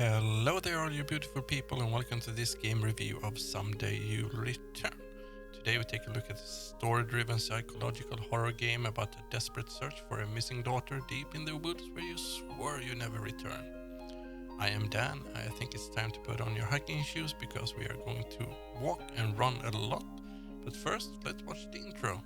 Hello there all you beautiful people and welcome to this game review of Someday You'll Return. Today we take a look at a story-driven psychological horror game about a desperate search for a missing daughter deep in the woods where you swore you never return. I am Dan. I think it's time to put on your hiking shoes because we are going to walk and run a lot. But first, let's watch the intro.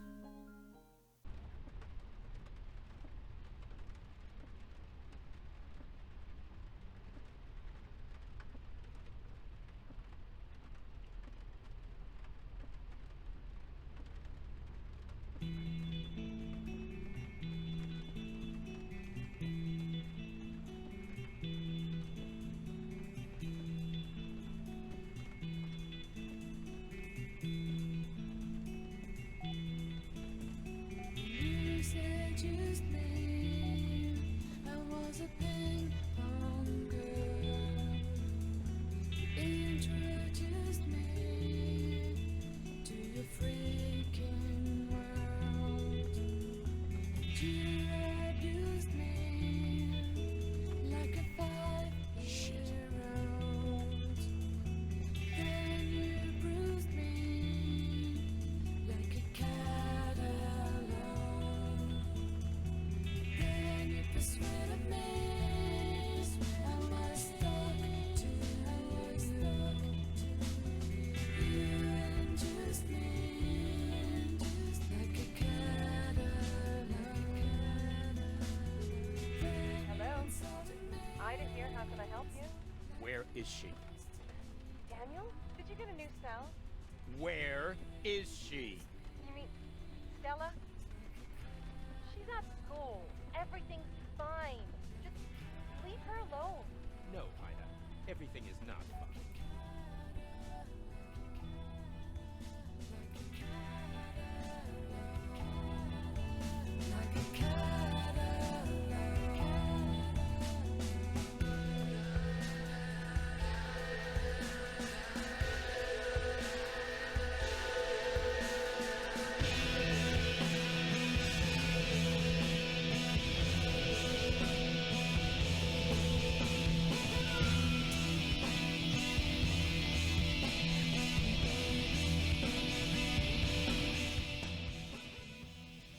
How can I help you? Where is she? Daniel? Did you get a new cell? Where is she? You mean Stela? She's at school. Everything's fine. Just leave her alone. No, Ida. Everything is not fine.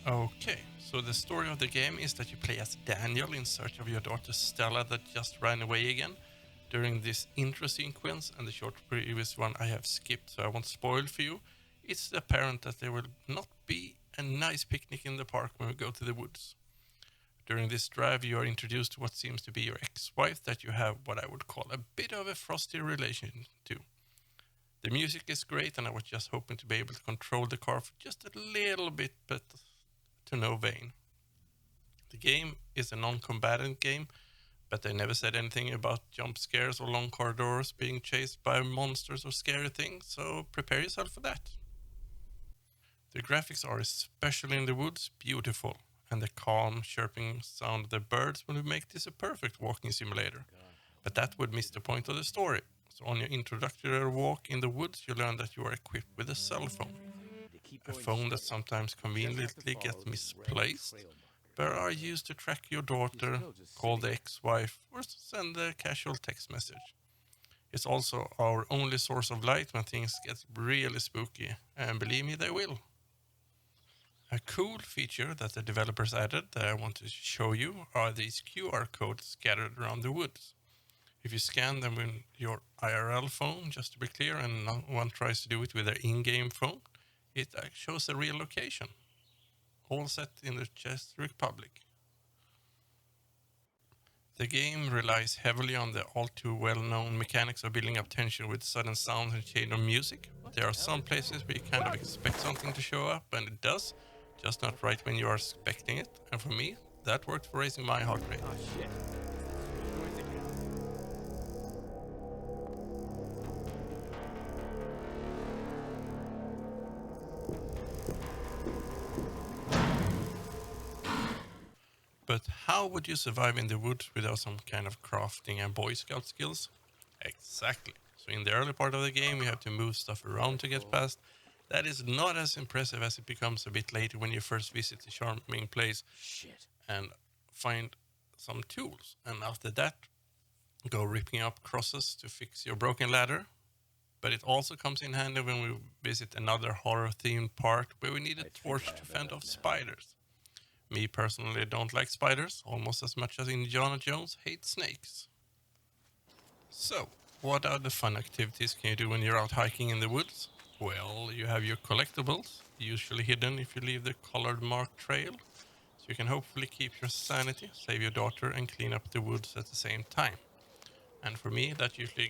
Okay, so the story of the game is that you play as Daniel in search of your daughter Stella that just ran away again. During this intro sequence and the short previous one I have skipped, so I won't spoil for you, it's apparent that there will not be a nice picnic in the park when we go to the woods. During this drive you are introduced to what seems to be your ex-wife that you have what I would call a bit of a frosty relation to. The music is great and I was just hoping to be able to control the car for just a little bit, but to no vein. The game is a non-combatant game, but they never said anything about jump scares or long corridors, being chased by monsters or scary things, so prepare yourself for that. The graphics are, especially in the woods, beautiful, and the calm, chirping sound of the birds would make this a perfect walking simulator. But that would miss the point of the story. So on your introductory walk in the woods, you learn that you are equipped with a cell phone. A phone that sometimes conveniently gets misplaced, but are used to track your daughter, call the ex-wife, or send a casual text message. It's also our only source of light when things get really spooky, and believe me, they will. A cool feature that the developers added that I want to show you are these QR codes scattered around the woods. If you scan them with your IRL phone, just to be clear, and no one tries to do it with their in-game phone, it shows a real location, all set in the Czech Republic. The game relies heavily on the all too well-known mechanics of building up tension with sudden sounds and change of music. There are some places where you kind of expect something to show up, and it does, just not right when you are expecting it, and for me, that worked for raising my heart rate. Oh shit. Noise again. But how would you survive in the woods without some kind of crafting and Boy Scout skills? Exactly. So in the early part of the game, you have to move stuff around to get past. That is not as impressive as it becomes a bit later when you first visit the charming place Shit. and find some tools. And after that, go ripping up crosses to fix your broken ladder. But it also comes in handy when we visit another horror-themed part where we need a torch to fend off spiders. Me personally don't like spiders, almost as much as Indiana Jones hates snakes. So, what other fun activities can you do when you're out hiking in the woods? Well, you have your collectibles, usually hidden if you leave the colored marked trail, so you can hopefully keep your sanity, save your daughter, and clean up the woods at the same time. And for me, that usually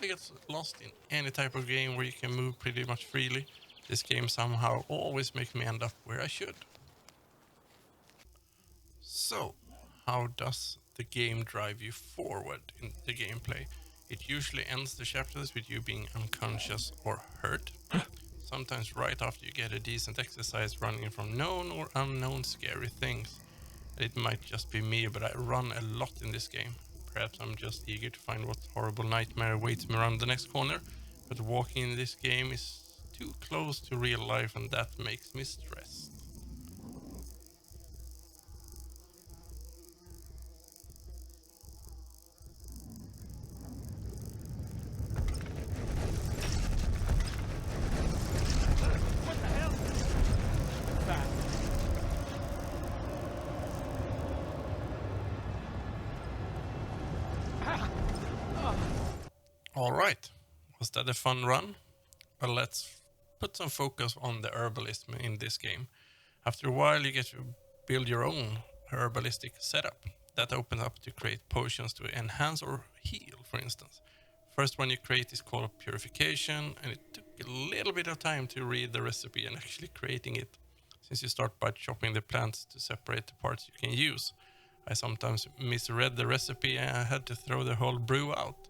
gets lost in any type of game where you can move pretty much freely. This game somehow always makes me end up where I should. So, how does the game drive you forward in the gameplay? It usually ends the chapters with you being unconscious or hurt. Sometimes right after you get a decent exercise running from known or unknown scary things. It might just be me, but I run a lot in this game. Perhaps I'm just eager to find what horrible nightmare awaits me around the next corner, but walking in this game is too close to real life and that makes me stressed. What the hell? Fast. Alright, was that a fun run? Well, let's put some focus on the herbalist in this game. After a while you get to build your own herbalistic setup. That opens up to create potions to enhance or heal, for instance. First one you create is called Purification, and it took a little bit of time to read the recipe and actually creating it, since you start by chopping the plants to separate the parts you can use. I sometimes misread the recipe and I had to throw the whole brew out.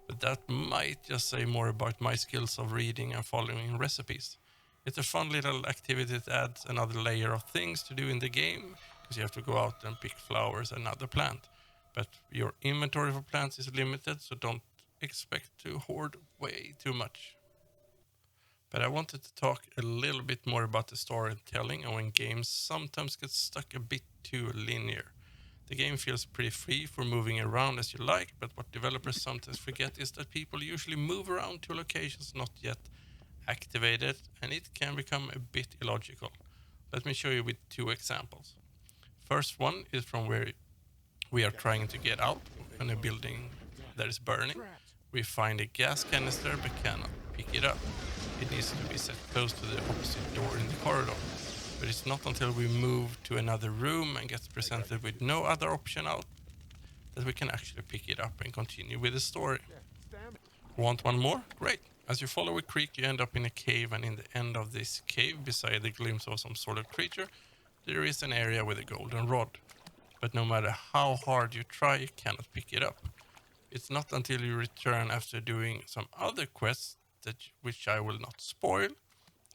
But that might just say more about my skills of reading and following recipes. It's a fun little activity that adds another layer of things to do in the game, because you have to go out and pick flowers and other plant. But your inventory for plants is limited, so don't expect to hoard way too much. But I wanted to talk a little bit more about the storytelling and when games sometimes get stuck a bit too linear. The game feels pretty free for moving around as you like, but what developers sometimes forget is that people usually move around to locations not yet activated, and it can become a bit illogical. Let me show you with two examples. First one is from where we are trying to get out in a building that is burning. We find a gas canister but cannot pick it up. It needs to be set close to the opposite door in the corridor. But it's not until we move to another room and get presented with no other option out that we can actually pick it up and continue with the story. Want one more? Great. As you follow a creek, you end up in a cave, and in the end of this cave, beside the glimpse of some sort of creature, there is an area with a golden rod. But no matter how hard you try, you cannot pick it up. It's not until you return after doing some other quests, which I will not spoil,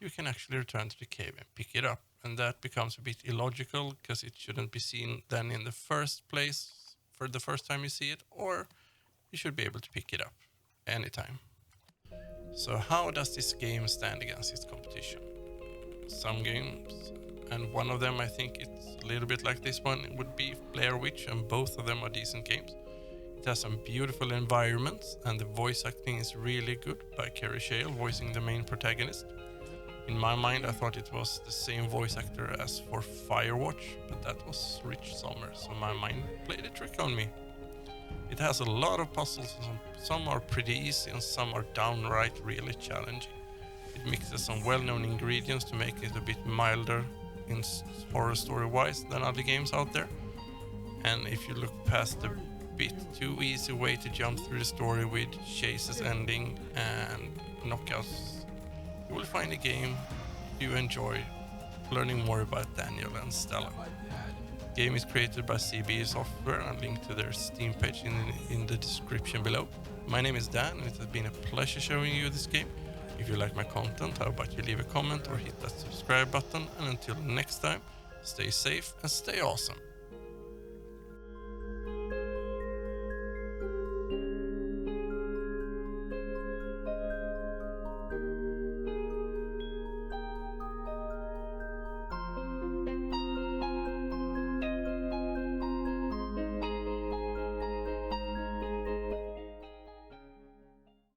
you can actually return to the cave and pick it up. And that becomes a bit illogical, because it shouldn't be seen then in the first place for the first time you see it, or you should be able to pick it up anytime. So how does this game stand against its competition? Some games, and one of them I think it's a little bit like this one, it would be Blair Witch, and both of them are decent games. It has some beautiful environments, and the voice acting is really good by Carrie Shale voicing the main protagonist. In my mind, I thought it was the same voice actor as for Firewatch, but that was Rich Sommer, so my mind played a trick on me. It has a lot of puzzles, and some are pretty easy and some are downright really challenging. It mixes some well-known ingredients to make it a bit milder in horror story-wise than other games out there. And if you look past the bit too easy way to jump through the story with chases ending and knockouts, you will find a game you enjoy learning more about Daniel and Stela. The game is created by CB Software, and link to their Steam page in the description below. My name is Dan, and it has been a pleasure showing you this game. If you like my content, how about you leave a comment or hit that subscribe button, and until next time, stay safe and stay awesome.